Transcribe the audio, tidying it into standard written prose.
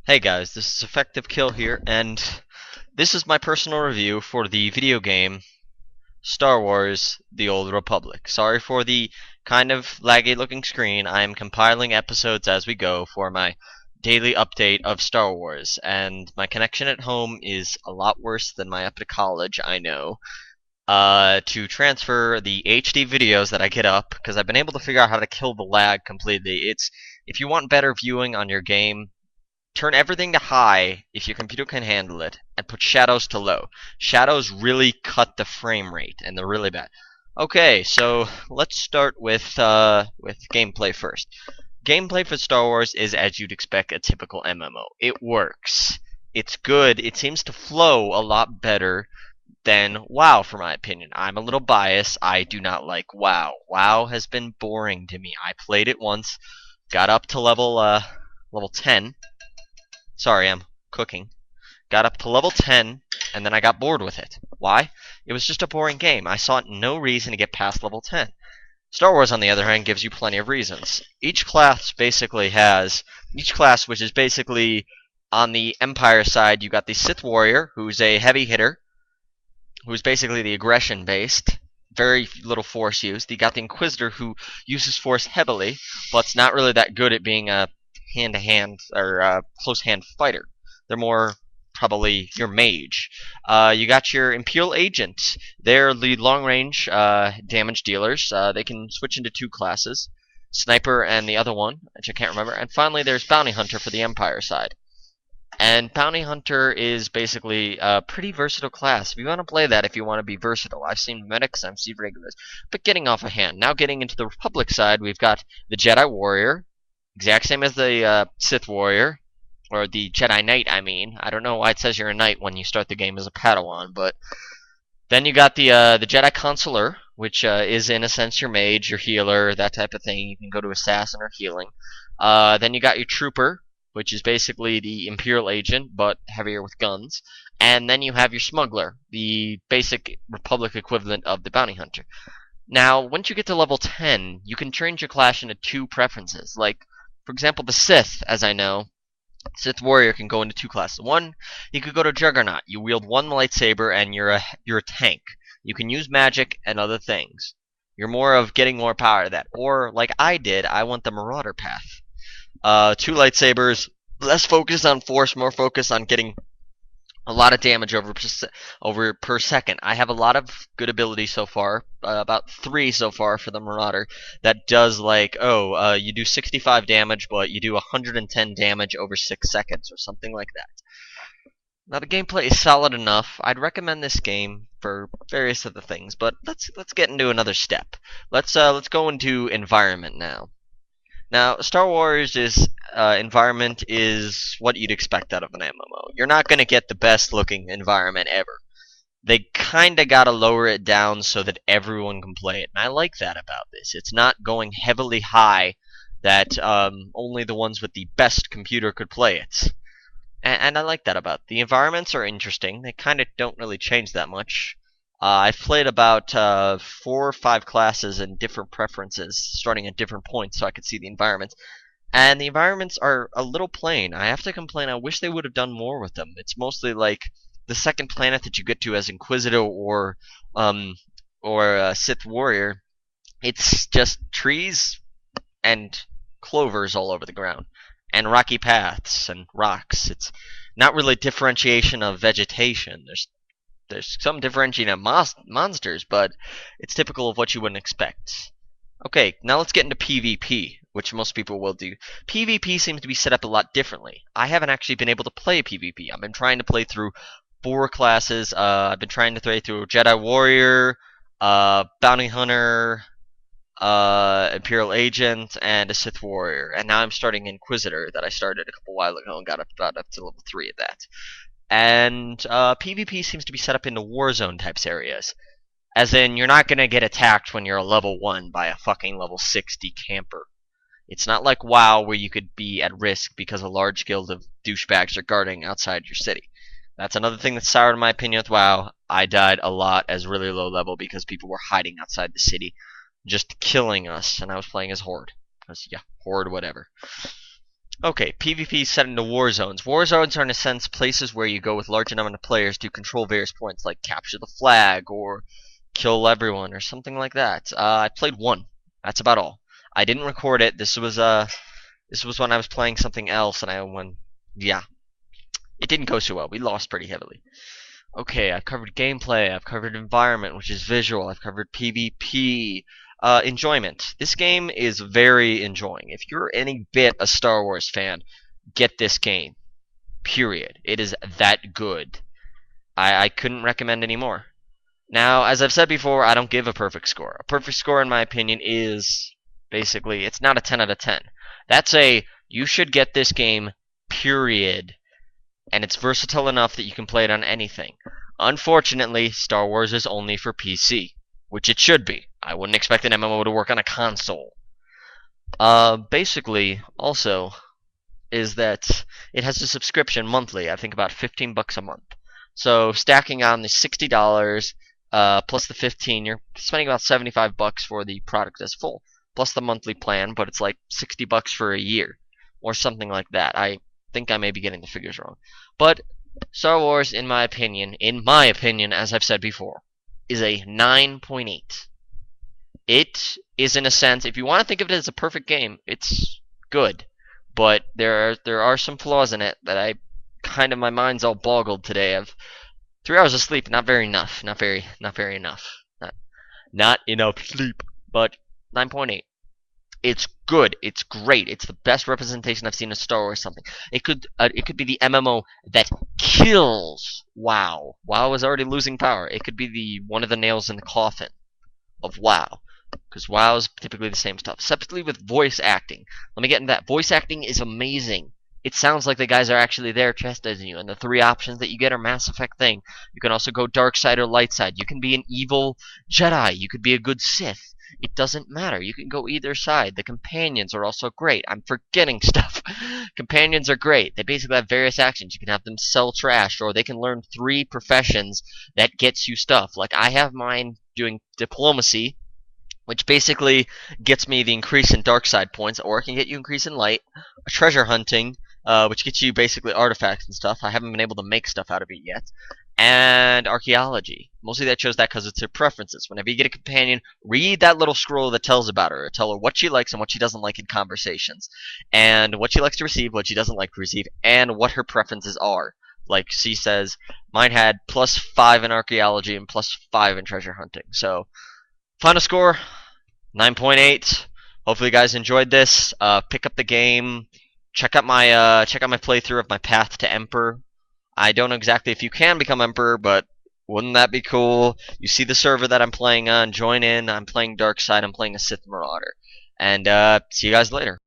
Hey guys, this is EffectiveKill here, and this is my personal review for the video game Star Wars The Old Republic. Sorry for the kind of laggy looking screen. I am compiling episodes as we go for my daily update of Star Wars, and my connection at home is a lot worse than my up to college, I know. To transfer the HD videos that I get up, because I've been able to figure out how to kill the lag completely. If you want better viewing on your game, turn everything to high if your computer can handle it, and put shadows to low. Shadows really cut the frame rate, and they're really bad. Okay, so let's start with gameplay first. Gameplay for Star Wars is, as you'd expect, a typical MMO. It works. It's good. It seems to flow a lot better than WoW, for my opinion. I'm a little biased. I do not like WoW. WoW has been boring to me. I played it once, got up to level 10. Sorry, I'm cooking. Got up to level 10, and then I got bored with it. Why? It was just a boring game. I saw no reason to get past level 10. Star Wars, on the other hand, gives you plenty of reasons. Each class, which is basically on the Empire side, you got the Sith Warrior, who's a heavy hitter, who's basically the aggression based. Very little force used. You got the Inquisitor, who uses force heavily, but's not really that good at being a hand-to-hand or close-hand fighter. They're more probably your mage. You got your Imperial Agent. They're the long-range damage dealers. They can switch into two classes, Sniper and the other one, which I can't remember. And finally, there's Bounty Hunter for the Empire side. And Bounty Hunter is basically a pretty versatile class. If you want to play that, if you want to be versatile, I've seen medics, I've seen regulars. But getting off a hand. Now getting into the Republic side, we've got the Jedi Warrior, exact same as the Sith Warrior, or the Jedi Knight, I mean. I don't know why it says you're a knight when you start the game as a Padawan, but then you got the Jedi Consular, which is in a sense your mage, your healer, that type of thing. You can go to assassin or healing. Then you got your Trooper, which is basically the Imperial Agent, but heavier with guns. And then you have your Smuggler, the basic Republic equivalent of the Bounty Hunter. Now, once you get to level 10, you can change your class into two preferences. Like, for example, the Sith, as I know, Sith Warrior can go into two classes. One, you could go to Juggernaut. You wield one lightsaber and you're a tank. You can use magic and other things. You're more of getting more power to that. Or, like I did, I want the Marauder path. Two lightsabers, less focus on force, more focus on getting a lot of damage over per second. I have a lot of good abilities so far, about 3 so far for the Marauder, that does you do 65 damage, but you do 110 damage over 6 seconds, or something like that. Now the gameplay is solid enough. I'd recommend this game for various other things, but let's get into another step. Let's go into environment now. Now, Star Wars' environment is what you'd expect out of an MMO. You're not going to get the best looking environment ever. They kind of got to lower it down so that everyone can play it. And I like that about this. It's not going heavily high that only the ones with the best computer could play it. And I like that about it. The environments are interesting. They kind of don't really change that much. I've played about 4 or 5 classes and different preferences, starting at different points so I could see the environments. And the environments are a little plain. I have to complain, I wish they would have done more with them. It's mostly like the second planet that you get to as Inquisitor or Sith Warrior. It's just trees and clovers all over the ground, and rocky paths and rocks. It's not really differentiation of vegetation. There's some differentiating of monsters, but it's typical of what you wouldn't expect. Okay, now let's get into PvP, which most people will do. PvP seems to be set up a lot differently. I haven't actually been able to play PvP. I've been trying to play through 4 classes. I've been trying to play through Jedi Warrior, Bounty Hunter, Imperial Agent, and a Sith Warrior. And now I'm starting Inquisitor that I started a couple while ago and got up to level 3 of that. And PvP seems to be set up into Warzone types areas. As in, you're not going to get attacked when you're a level 1 by a fucking level 60 camper. It's not like WoW where you could be at risk because a large guild of douchebags are guarding outside your city. That's another thing that's sour in my opinion with WoW. I died a lot as really low level because people were hiding outside the city, just killing us, and I was playing as Horde. Because, yeah, Horde, whatever. Okay, PvP set into war zones. War zones are, in a sense, places where you go with large number of players to control various points, like capture the flag or kill everyone or something like that. I played one. That's about all. I didn't record it. This was when I was playing something else, and yeah, it didn't go so well. We lost pretty heavily. Okay, I've covered gameplay, I've covered environment, which is visual, I've covered PvP, enjoyment. This game is very enjoying. If you're any bit a Star Wars fan, get this game. Period. It is that good. I couldn't recommend any more. Now, as I've said before, I don't give a perfect score. A perfect score, in my opinion, is basically, it's not a 10 out of 10. That's a, you should get this game, period, and it's versatile enough that you can play it on anything. Unfortunately, Star Wars is only for PC, which it should be. I wouldn't expect an MMO to work on a console. Basically, also, is that it has a subscription monthly. I think about $15 a month. So stacking on the $60 plus the 15, you're spending about $75 for the product as full, plus the monthly plan. But it's like $60 for a year, or something like that. I think I may be getting the figures wrong, but Star Wars, in my opinion, as I've said before, is a 9.8. It is, in a sense, if you want to think of it as a perfect game, it's good, but there are some flaws in it that my mind's all boggled today. I've 3 hours of sleep, not very enough, not very enough, not enough sleep, but 9.8. It's good. It's great. It's the best representation I've seen of Star Wars something. It could be the MMO that kills WoW. WoW is already losing power. It could be the one of the nails in the coffin of WoW, because WoW is typically the same stuff. Separately with voice acting. Let me get into that. Voice acting is amazing. It sounds like the guys are actually there chastising you, and the three options that you get are Mass Effect thing. You can also go dark side or light side. You can be an evil Jedi. You could be a good Sith. It doesn't matter. You can go either side. The companions are also great. I'm forgetting stuff. Companions are great. They basically have various actions. You can have them sell trash, or they can learn 3 professions that gets you stuff. Like I have mine doing diplomacy, which basically gets me the increase in dark side points, or it can get you increase in light. Treasure hunting, which gets you basically artifacts and stuff. I haven't been able to make stuff out of it yet. And archaeology. Mostly I chose that because it's her preferences. Whenever you get a companion, read that little scroll that tells about her. Tell her what she likes and what she doesn't like in conversations. And what she likes to receive, what she doesn't like to receive, and what her preferences are. Like she says, mine had +5 in archaeology and +5 in treasure hunting. So, final score, 9.8. Hopefully you guys enjoyed this. Pick up the game. Check out my playthrough of my path to Emperor. I don't know exactly if you can become Emperor, but wouldn't that be cool? You see the server that I'm playing on, join in. I'm playing Dark Side, I'm playing a Sith Marauder. And see you guys later.